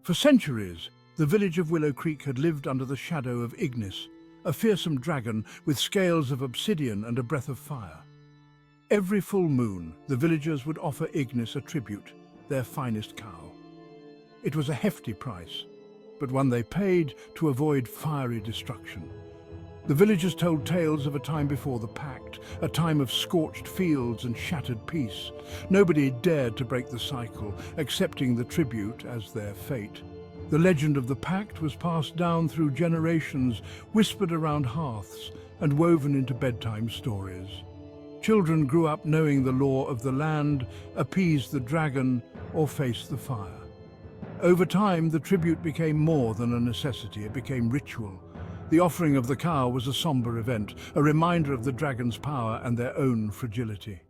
For centuries, the village of Willow Creek had lived under the shadow of Ignis, a fearsome dragon with scales of obsidian and a breath of fire. Every full moon, the villagers would offer Ignis a tribute, their finest cow. It was a hefty price, but one they paid to avoid fiery destruction. The villagers told tales of a time before the Pact, a time of scorched fields and shattered peace. Nobody dared to break the cycle, accepting the tribute as their fate. The legend of the Pact was passed down through generations, whispered around hearths and woven into bedtime stories. Children grew up knowing the law of the land, appease the dragon, or face the fire. Over time, the tribute became more than a necessity, it became ritual. The offering of the cow was a somber event, a reminder of the dragon's power and their own fragility.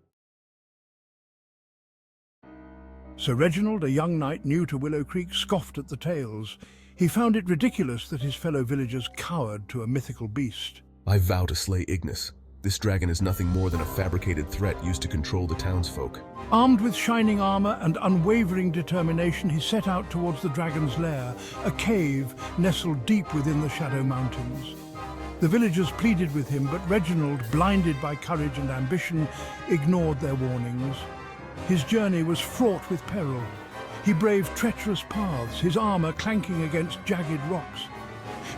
Sir Reginald, a young knight new to Willow Creek, scoffed at the tales. He found it ridiculous that his fellow villagers cowered to a mythical beast. I vow to slay Ignis. This dragon is nothing more than a fabricated threat used to control the townsfolk. Armed with shining armor and unwavering determination, he set out towards the dragon's lair, a cave nestled deep within the Shadow Mountains. The villagers pleaded with him, but Reginald, blinded by courage and ambition, ignored their warnings. His journey was fraught with peril. He braved treacherous paths, his armor clanking against jagged rocks.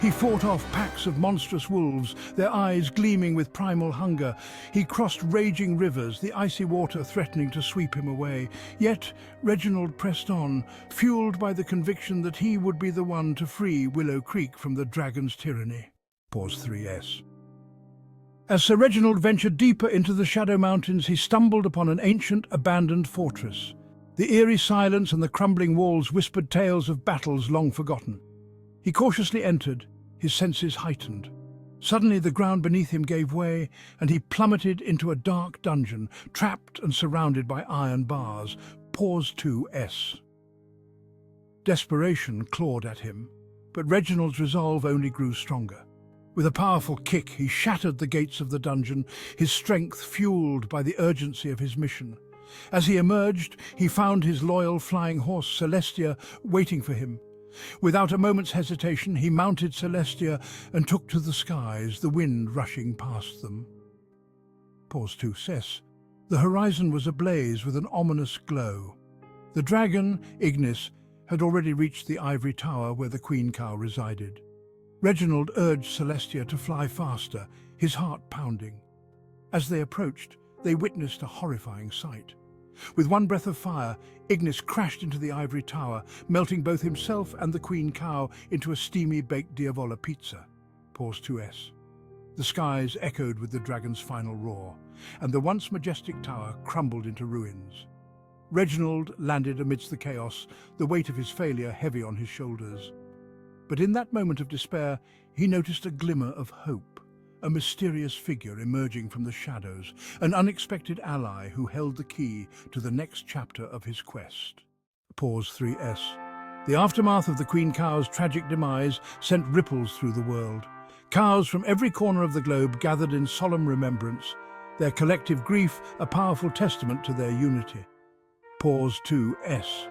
He fought off packs of monstrous wolves, their eyes gleaming with primal hunger. He crossed raging rivers, the icy water threatening to sweep him away. Yet Reginald pressed on, fueled by the conviction that he would be the one to free Willow Creek from the dragon's tyranny. Pause 3S. As Sir Reginald ventured deeper into the Shadow Mountains, he stumbled upon an ancient, abandoned fortress. The eerie silence and the crumbling walls whispered tales of battles long forgotten. He cautiously entered, his senses heightened. Suddenly the ground beneath him gave way, and he plummeted into a dark dungeon, trapped and surrounded by iron bars. Pause 2S. Desperation clawed at him, but Reginald's resolve only grew stronger. With a powerful kick, he shattered the gates of the dungeon, his strength fueled by the urgency of his mission. As he emerged, he found his loyal flying horse, Celestia, waiting for him. Without a moment's hesitation, he mounted Celestia and took to the skies, the wind rushing past them. Pause 2S. The horizon was ablaze with an ominous glow. The dragon, Ignis, had already reached the ivory tower where the queen cow resided. Reginald urged Celestia to fly faster, his heart pounding. As they approached, they witnessed a horrifying sight. With one breath of fire, Ignis crashed into the ivory tower, melting both himself and the queen cow into a steamy baked diavola pizza. Pause 2S. The skies echoed with the dragon's final roar, and the once majestic tower crumbled into ruins. Reginald landed amidst the chaos, the weight of his failure heavy on his shoulders. But in that moment of despair, he noticed a glimmer of hope. A mysterious figure emerging from the shadows, an unexpected ally who held the key to the next chapter of his quest. Pause 3S. The aftermath of the Queen Cow's tragic demise sent ripples through the world. Cows from every corner of the globe gathered in solemn remembrance, their collective grief a powerful testament to their unity. Pause 2S.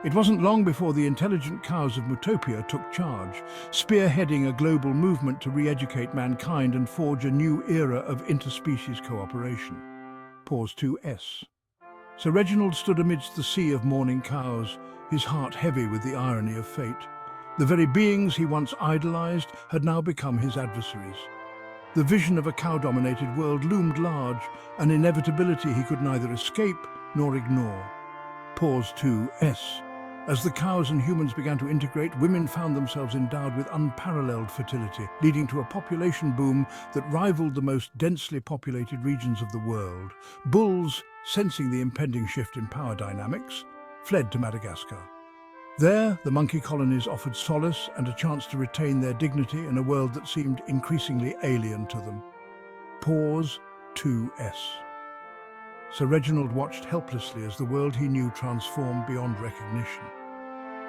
It wasn't long before the intelligent cows of Mutopia took charge, spearheading a global movement to re-educate mankind and forge a new era of interspecies cooperation. Pause 2S. Sir Reginald stood amidst the sea of mourning cows, his heart heavy with the irony of fate. The very beings he once idolized had now become his adversaries. The vision of a cow-dominated world loomed large, an inevitability he could neither escape nor ignore. Pause 2S. As the cows and humans began to integrate, women found themselves endowed with unparalleled fertility, leading to a population boom that rivaled the most densely populated regions of the world. Bulls, sensing the impending shift in power dynamics, fled to Madagascar. There, the monkey colonies offered solace and a chance to retain their dignity in a world that seemed increasingly alien to them. Pause 2S. Sir Reginald watched helplessly as the world he knew transformed beyond recognition.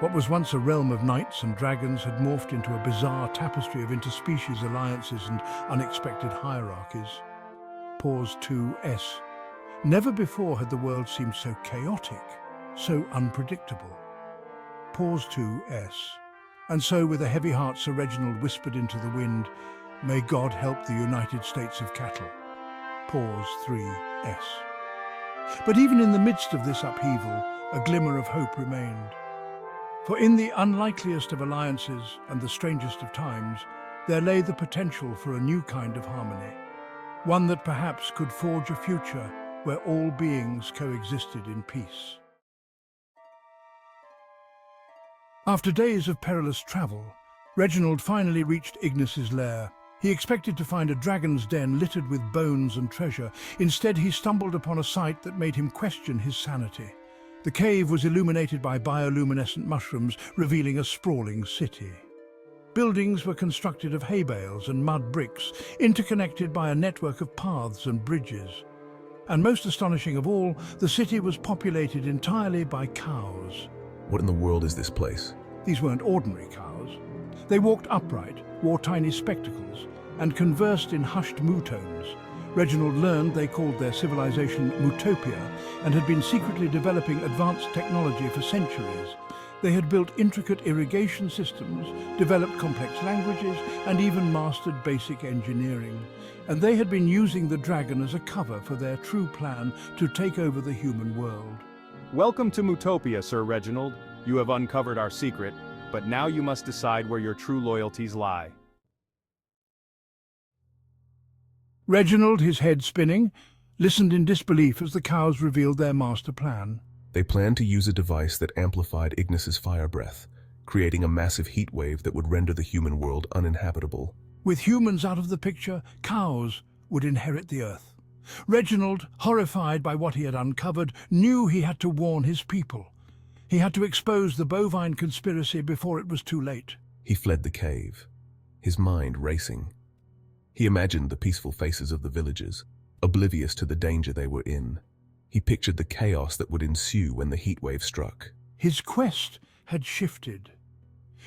What was once a realm of knights and dragons had morphed into a bizarre tapestry of interspecies alliances and unexpected hierarchies. Pause 2S. Never before had the world seemed so chaotic, so unpredictable. pause 2s. And so, with a heavy heart, Sir Reginald whispered into the wind, "May God help the United States of Cattle." Pause 3s. But even in the midst of this upheaval, a glimmer of hope remained. For in the unlikeliest of alliances and the strangest of times, there lay the potential for a new kind of harmony, one that perhaps could forge a future where all beings coexisted in peace. After days of perilous travel, Reginald finally reached Ignis's lair. He expected to find a dragon's den littered with bones and treasure. Instead, he stumbled upon a sight that made him question his sanity. The cave was illuminated by bioluminescent mushrooms, revealing a sprawling city. Buildings were constructed of hay bales and mud bricks, interconnected by a network of paths and bridges. And most astonishing of all, the city was populated entirely by cows. What in the world is this place? These weren't ordinary cows. They walked upright, wore tiny spectacles, and conversed in hushed moo tones. Reginald learned they called their civilization Mutopia and had been secretly developing advanced technology for centuries. They had built intricate irrigation systems, developed complex languages, and even mastered basic engineering. And they had been using the dragon as a cover for their true plan to take over the human world. Welcome to Mutopia, Sir Reginald. You have uncovered our secret, but now you must decide where your true loyalties lie. Reginald, his head spinning, listened in disbelief as the cows revealed their master plan. They planned to use a device that amplified Ignis's fire breath, creating a massive heat wave that would render the human world uninhabitable. With humans out of the picture, cows would inherit the earth. Reginald, horrified by what he had uncovered, knew he had to warn his people. He had to expose the bovine conspiracy before it was too late. He fled the cave, his mind racing. He imagined the peaceful faces of the villagers, oblivious to the danger they were in. He pictured the chaos that would ensue when the heat wave struck. His quest had shifted.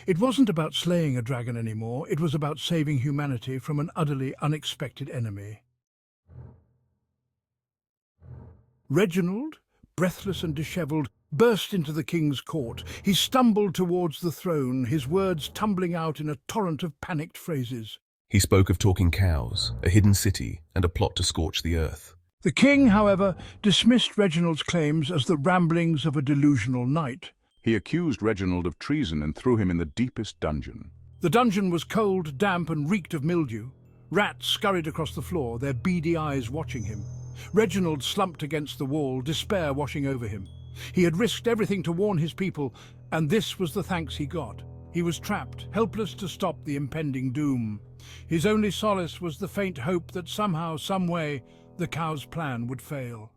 It wasn't about slaying a dragon anymore, it was about saving humanity from an utterly unexpected enemy. Reginald, breathless and dishevelled, burst into the king's court. He stumbled towards the throne, his words tumbling out in a torrent of panicked phrases. He spoke of talking cows, a hidden city, and a plot to scorch the earth. The king, however, dismissed Reginald's claims as the ramblings of a delusional knight. He accused Reginald of treason and threw him in the deepest dungeon. The dungeon was cold, damp, and reeked of mildew. Rats scurried across the floor, their beady eyes watching him. Reginald slumped against the wall, despair washing over him. He had risked everything to warn his people, and this was the thanks he got. He was trapped, helpless to stop the impending doom. His only solace was the faint hope that somehow, some way, the cow's plan would fail.